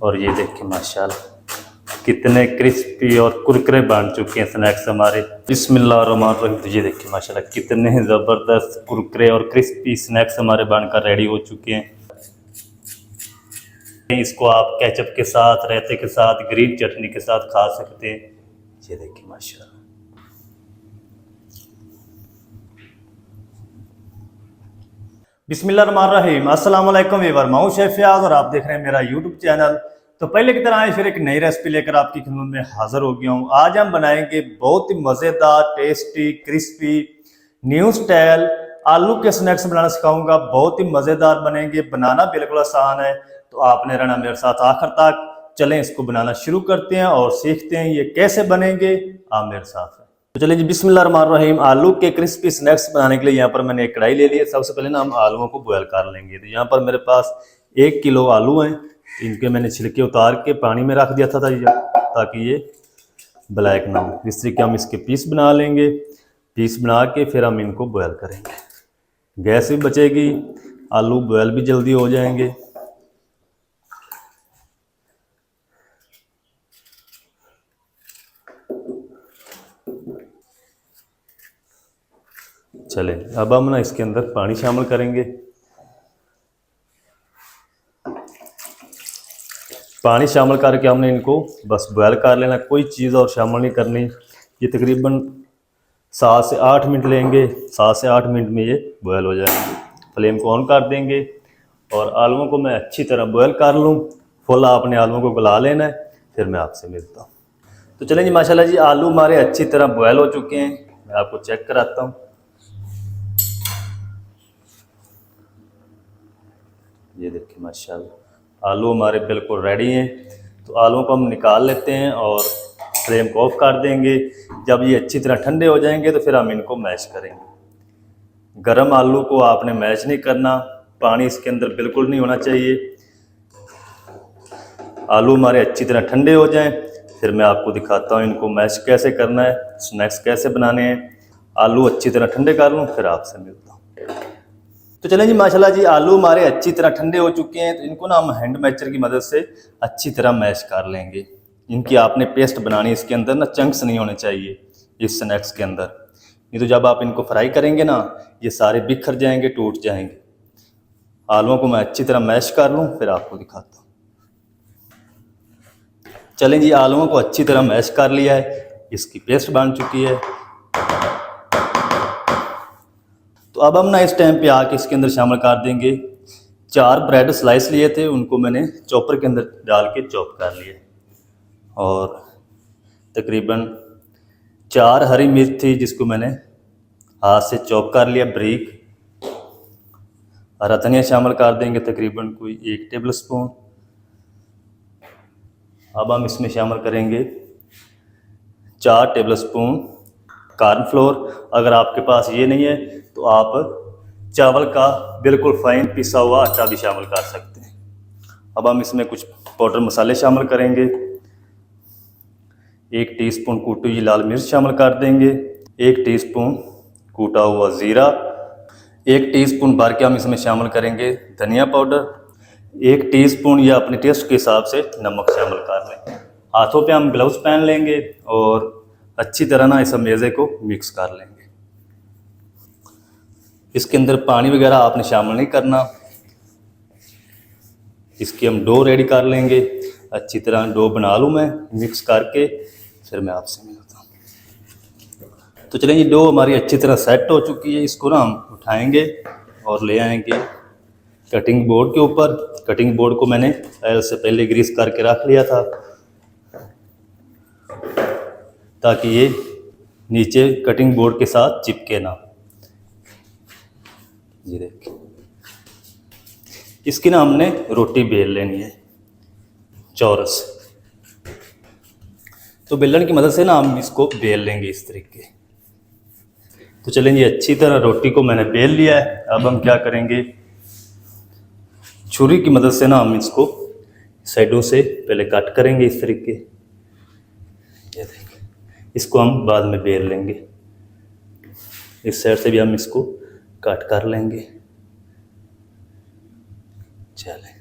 और ये देखिए माशाल्लाह कितने क्रिस्पी और कुरकुरे बन चुके हैं स्नैक्स हमारे। बिस्मिल्लाहिर्रहमानिर्रहीम। तो ये देखिए माशाल्लाह कितने ज़बरदस्त कुरकुरे और क्रिस्पी स्नैक्स हमारे बनकर रेडी हो चुके हैं। इसको आप केचप के साथ, रायते के साथ, ग्रीन चटनी के साथ खा सकते हैं। ये देखिए माशाल्लाह। बिस्मिल्लाहिर्रहमानिर्रहीम। अस्सलाम वालेकुम व्यूअर, मैं हूं शेफ फयाज और आप देख रहे हैं मेरा यूट्यूब चैनल। तो पहले की तरह आज फिर एक नई रेसिपी लेकर आपकी खिदमत में हाजिर हो गया हूं। आज हम बनाएंगे बहुत ही मज़ेदार, टेस्टी, क्रिस्पी, न्यू स्टाइल आलू के स्नैक्स बनाना सिखाऊंगा। बहुत ही मज़ेदार बनेंगे, बनाना बिल्कुल आसान है। तो आपने रहना मेरे साथ आखिर तक। चलें इसको बनाना शुरू करते हैं और सीखते हैं ये कैसे बनेंगे। आप मेरे साथ हैं। तो चलिए जी, बिस्मिल्लाहिर्रहमानिर्रहीम। आलू के क्रिस्पी स्नैक्स बनाने के लिए यहाँ पर मैंने एक कढ़ाई ले ली है। सबसे पहले ना हम आलूओं को बॉयल कर लेंगे। तो यहाँ पर मेरे पास 1 किलो आलू हैं। इनके मैंने छिलके उतार के पानी में रख दिया था ताकि ये ब्लैक ना हो। इस तरीके हम इसके पीस बना लेंगे। पीस बना के फिर हम इनको बॉयल करेंगे। गैस भी बचेगी, आलू बॉयल भी जल्दी हो जाएंगे। चले अब हम ना इसके अंदर पानी शामिल करेंगे। पानी शामिल करके हमने इनको बस बॉयल कर लेना, कोई चीज़ और शामिल नहीं करनी। ये तकरीबन 7 से 8 मिनट लेंगे। 7 से 8 मिनट में ये बॉयल हो जाएंगे। फ्लेम को ऑन कर देंगे और आलूओं को मैं अच्छी तरह बॉयल कर लूँ। फुल आपने आलूओं को गला लेना है, फिर मैं आपसे मिलता हूँ। तो चलें जी, माशाल्लाह जी आलू हमारे अच्छी तरह बॉयल हो चुके हैं। मैं आपको चेक कराता हूँ। ये देखिए माशाल्लाह आलू हमारे बिल्कुल रेडी हैं। तो आलूओं को हम निकाल लेते हैं और फ्लेम को ऑफ कर देंगे। जब ये अच्छी तरह ठंडे हो जाएंगे तो फिर हम इनको मैश करेंगे। गरम आलू को आपने मैश नहीं करना, पानी इसके अंदर बिल्कुल नहीं होना चाहिए। आलू हमारे अच्छी तरह ठंडे हो जाएं, फिर मैं आपको दिखाता हूँ इनको मैश कैसे करना है, स्नैक्स कैसे बनाने हैं। आलू अच्छी तरह ठंडे कर लूँ, फिर आपसे मिलता हूँ। तो चलें जी, माशाल्लाह जी आलू हमारे अच्छी तरह ठंडे हो चुके हैं। तो इनको ना हम हैंड मैचर की मदद से अच्छी तरह मैश कर लेंगे। इनकी आपने पेस्ट बनानी, इसके अंदर ना चंक्स नहीं होने चाहिए इस स्नैक्स के अंदर। नहीं तो जब आप इनको फ्राई करेंगे ना, ये सारे बिखर जाएंगे, टूट जाएंगे। आलूओं को मैं अच्छी तरह मैश कर लूँ, फिर आपको दिखाता हूँ। चलें जी, आलूओं को अच्छी तरह मैश कर लिया है, इसकी पेस्ट बन चुकी है। तो अब हम ना इस टाइम पे आके इसके अंदर शामिल कर देंगे 4 ब्रेड स्लाइस लिए थे, उनको मैंने चॉपर के अंदर डाल के चॉप कर लिया। और तकरीबन 4 हरी मिर्च थी जिसको मैंने हाथ से चॉप कर लिया बारीक। हरा धनिया शामिल कर देंगे तकरीबन कोई 1 टेबल स्पून। अब हम इसमें शामिल करेंगे 4 टेबल स्पून कॉर्नफ्लोर। अगर आपके पास ये नहीं है तो आप चावल का बिल्कुल फाइन पिसा हुआ आटा भी शामिल कर सकते हैं। अब हम इसमें कुछ पाउडर मसाले शामिल करेंगे। 1 टीस्पून कूटी हुई लाल मिर्च शामिल कर देंगे। 1 टीस्पून कूटा हुआ ज़ीरा। 1 टीस्पून भर के हम इसमें शामिल करेंगे धनिया पाउडर। 1 टीस्पून या अपने टेस्ट के हिसाब से नमक शामिल कर लें। हाथों पे हम ग्लव्स पहन लेंगे और अच्छी तरह ना इस मेज़े को मिक्स कर लेंगे। इसके अंदर पानी वगैरह आपने शामिल नहीं करना। इसकी हम डो रेडी कर लेंगे। अच्छी तरह डो बना लूँ मैं मिक्स करके, फिर मैं आपसे मिलता हूँ। तो चलें जी, डो हमारी अच्छी तरह सेट हो चुकी है। इसको ना हम उठाएंगे और ले आएंगे कटिंग बोर्ड के ऊपर। कटिंग बोर्ड को मैंने ऑयल से पहले ग्रीस करके रख लिया था ताकि ये नीचे कटिंग बोर्ड के साथ चिपके ना। ये देखिए, इसकी ना हमने रोटी बेल लेनी है चौरस। तो बेलन की मदद से ना हम इसको बेल लेंगे इस तरीके। तो चलें जी, अच्छी तरह रोटी को मैंने बेल लिया है। अब हम क्या करेंगे, छुरी की मदद से ना हम इसको साइडों से पहले कट करेंगे इस तरीके। ये देखिए, इसको हम बाद में बेल लेंगे। इस साइड से भी हम इसको कट कर लेंगे। चलें,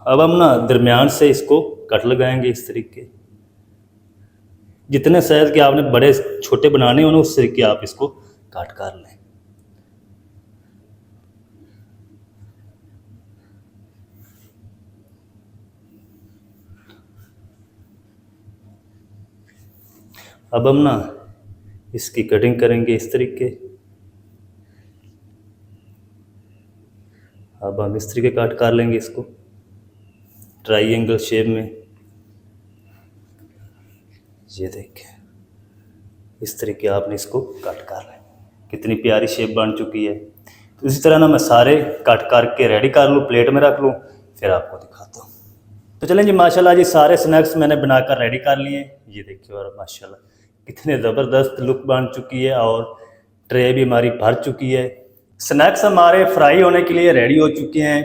अब हम ना दरमियान से इसको कट लगाएंगे इस तरीके। जितने साइज के आपने बड़े छोटे बनाने हो ना उस तरीके आप इसको काट कर लें। अब हम ना इसकी कटिंग करेंगे इस तरीके। अब हम इस तरीके काट कर लेंगे इसको ट्रायंगल शेप में। ये देखें इस तरीके आपने इसको काट कर लें। कितनी प्यारी शेप बन चुकी है। तो इसी तरह ना मैं सारे काट करके रेडी कर लूँ, प्लेट में रख लूँ, फिर आपको दिखाता हूँ। तो चलें जी, माशाल्लाह जी सारे स्नैक्स मैंने बनाकर रेडी कर लिए। ये देखिए और माशाल्लाह कितने ज़बरदस्त लुक बन चुकी है और ट्रे भी हमारी भर चुकी है। स्नैक्स हमारे फ्राई होने के लिए रेडी हो चुके हैं।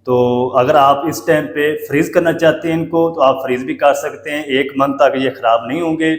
तो अगर आप इस टाइम पे फ्रीज़ करना चाहते हैं इनको तो आप फ्रीज़ भी कर सकते हैं। 1 मंथ तक ये ख़राब नहीं होंगे।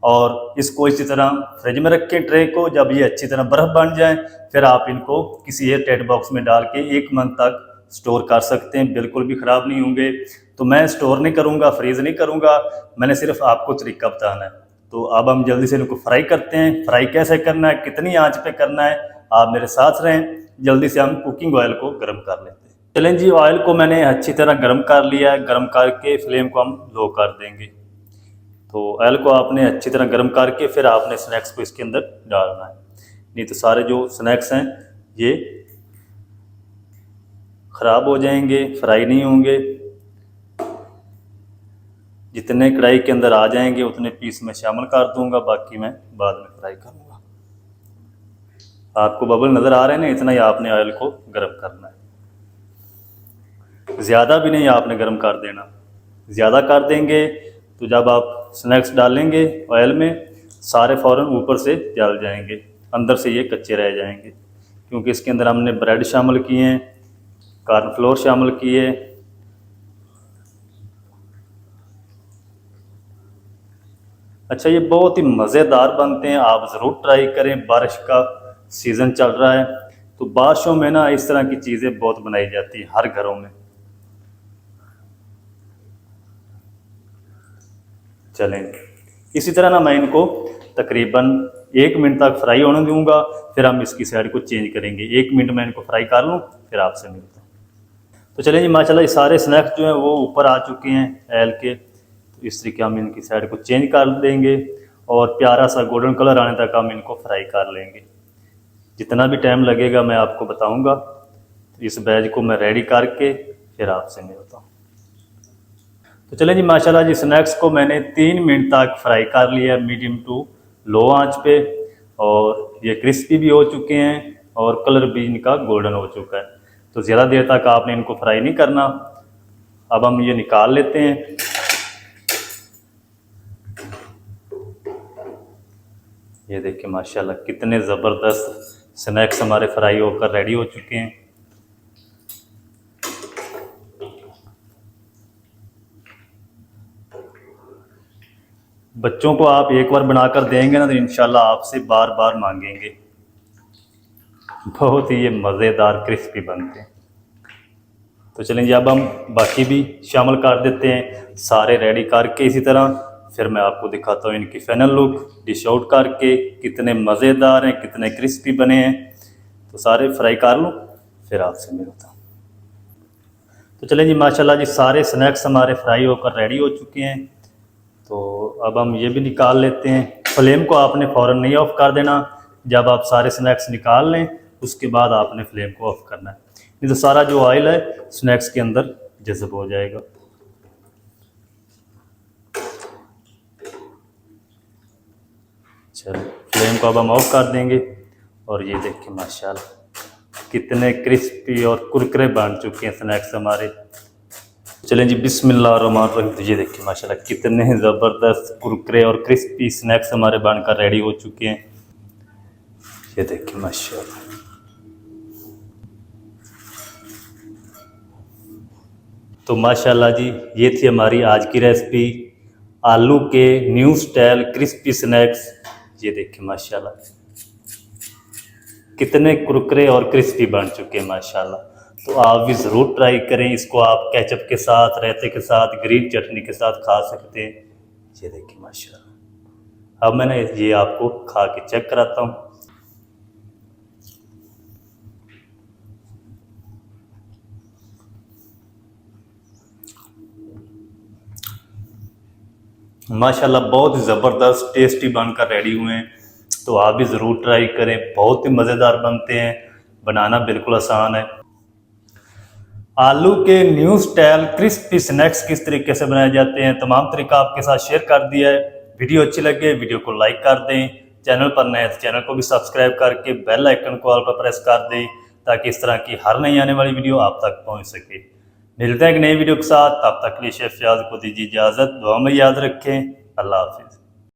और इसको इसी तरह फ्रिज में रखें ट्रे को। जब ये अच्छी तरह बर्फ़ बन जाए फिर आप इनको किसी एयर टाइट बॉक्स में डाल के 1 मंथ तक स्टोर कर सकते हैं, बिल्कुल भी ख़राब नहीं होंगे। तो मैं स्टोर नहीं करूँगा, फ्रीज़ नहीं करूँगा, मैंने सिर्फ आपको तरीका बताना है। तो अब हम जल्दी से इनको फ्राई करते हैं। फ्राई कैसे करना है, कितनी आंच पे करना है, आप मेरे साथ रहें। जल्दी से हम कुकिंग ऑयल को गर्म कर लेते हैं। चलें जी, ऑयल को मैंने अच्छी तरह गर्म कर लिया है। गर्म करके फ्लेम को हम लो कर देंगे। तो ऑयल को आपने अच्छी तरह गर्म करके फिर आपने स्नैक्स को इसके अंदर डालना है, नहीं तो सारे जो स्नैक्स हैं ये ख़राब हो जाएंगे, फ्राई नहीं होंगे। जितने कढ़ाई के अंदर आ जाएंगे उतने पीस में शामिल कर दूंगा, बाकी मैं बाद में फ्राई करूंगा। आपको बबल नज़र आ रहे हैं ना, इतना ही आपने ऑयल को गर्म करना है। ज़्यादा भी नहीं आपने गर्म कर देना। ज़्यादा कर देंगे तो जब आप स्नैक्स डालेंगे ऑयल में सारे फ़ौरन ऊपर से जल जाएंगे, अंदर से ये कच्चे रह जाएंगे। क्योंकि इसके अंदर हमने ब्रेड शामिल किए हैं, कॉर्नफ्लोर शामिल किए। अच्छा, ये बहुत ही मज़ेदार बनते हैं, आप ज़रूर ट्राई करें। बारिश का सीज़न चल रहा है तो बारिशों में ना इस तरह की चीज़ें बहुत बनाई जाती हैं हर घरों में। चलें इसी तरह ना मैं इनको तकरीबन 1 मिनट तक फ्राई होने दूंगा, फिर हम इसकी साइड को चेंज करेंगे। 1 मिनट में इनको फ्राई कर लूँ फिर आपसे मिलता हूँ। तो चलें जी, माशाल्लाह ये सारे स्नैक्स जो हैं वो ऊपर आ चुके हैं ऑयल के। तो इस तरीके हम इनकी साइड को चेंज कर देंगे और प्यारा सा गोल्डन कलर आने तक हम इनको फ्राई कर लेंगे। जितना भी टाइम लगेगा मैं आपको बताऊँगा। तो इस बैच को मैं रेडी करके फिर आपसे मिलता हूँ। तो चलें जी, माशाल्लाह जी स्नैक्स को मैंने 3 मिनट तक फ्राई कर लिया मीडियम टू लो आंच पे, और ये क्रिस्पी भी हो चुके हैं और कलर भी इनका गोल्डन हो चुका है। तो ज़्यादा देर तक आपने इनको फ्राई नहीं करना। अब हम ये निकाल लेते हैं। ये देखिए माशाल्लाह कितने ज़बरदस्त स्नैक्स हमारे फ्राई होकर रेडी हो चुके हैं। बच्चों को आप एक बार बनाकर देंगे ना तो इंशाल्लाह आपसे बार बार मांगेंगे। बहुत ही ये मज़ेदार क्रिस्पी बनते हैं। तो चलें जी, अब हम बाकी भी शामिल कर देते हैं सारे रेडी करके इसी तरह। फिर मैं आपको दिखाता हूँ इनकी फाइनल लुक डिश आउट करके, कितने मज़ेदार हैं, कितने क्रिस्पी बने हैं। तो सारे फ्राई कर लूँ फिर आपसे मिलता हूँ। तो चलें जी, माशाल्लाह जी सारे स्नैक्स हमारे फ्राई होकर रेडी हो चुके हैं। तो अब हम ये भी निकाल लेते हैं। फ्लेम को आपने फ़ौरन नहीं ऑफ़ कर देना। जब आप सारे स्नैक्स निकाल लें उसके बाद आपने फ्लेम को ऑफ़ करना है, नहीं तो सारा जो ऑयल है स्नैक्स के अंदर जज़ब हो जाएगा। चलो फ्लेम को अब हम ऑफ़ कर देंगे। और ये देखिए माशाल्लाह कितने क्रिस्पी और कुरकुरे बन चुके हैं स्नैक्स हमारे। चलें जी, बिस्मिल्लाहिर्रहमानिर्रहीम। तो ये देखिए माशाल्लाह कितने ज़बरदस्त कुरकुरे और क्रिस्पी स्नैक्स हमारे बनकर रेडी हो चुके हैं। ये देखिए माशाल्लाह। तो माशाल्लाह जी ये थी हमारी आज की रेसिपी, आलू के न्यू स्टाइल क्रिस्पी स्नैक्स। ये देखिए माशाल्लाह कितने कुरकुरे और क्रिस्पी बन चुके हैं माशाल्लाह। तो आप भी ज़रूर ट्राई करें इसको। आप केचप के साथ, रायते के साथ, ग्रीन चटनी के साथ खा सकते हैं। ये देखिए माशाल्लाह। अब मैंने ये आपको खा के चेक कराता हूँ। माशाल्लाह बहुत ज़बरदस्त टेस्टी बनकर रेडी हुए हैं। तो आप भी ज़रूर ट्राई करें, बहुत ही मज़ेदार बनते हैं, बनाना बिल्कुल आसान है। आलू के न्यू स्टाइल क्रिस्पी स्नैक्स किस तरीके से बनाए जाते हैं, तमाम तरीका आपके साथ शेयर कर दिया है। वीडियो अच्छी लगे वीडियो को लाइक कर दें, चैनल पर नए तो चैनल को भी सब्सक्राइब करके बेल आइकन को ऑल पर प्रेस कर दें, ताकि इस तरह की हर नई आने वाली वीडियो आप तक पहुंच सके। मिलते हैं एक नई वीडियो के साथ, तब तक के लिए शेफ फयाज को दीजिए इजाज़त। दुआ में याद रखें। अल्लाह हाफिज़।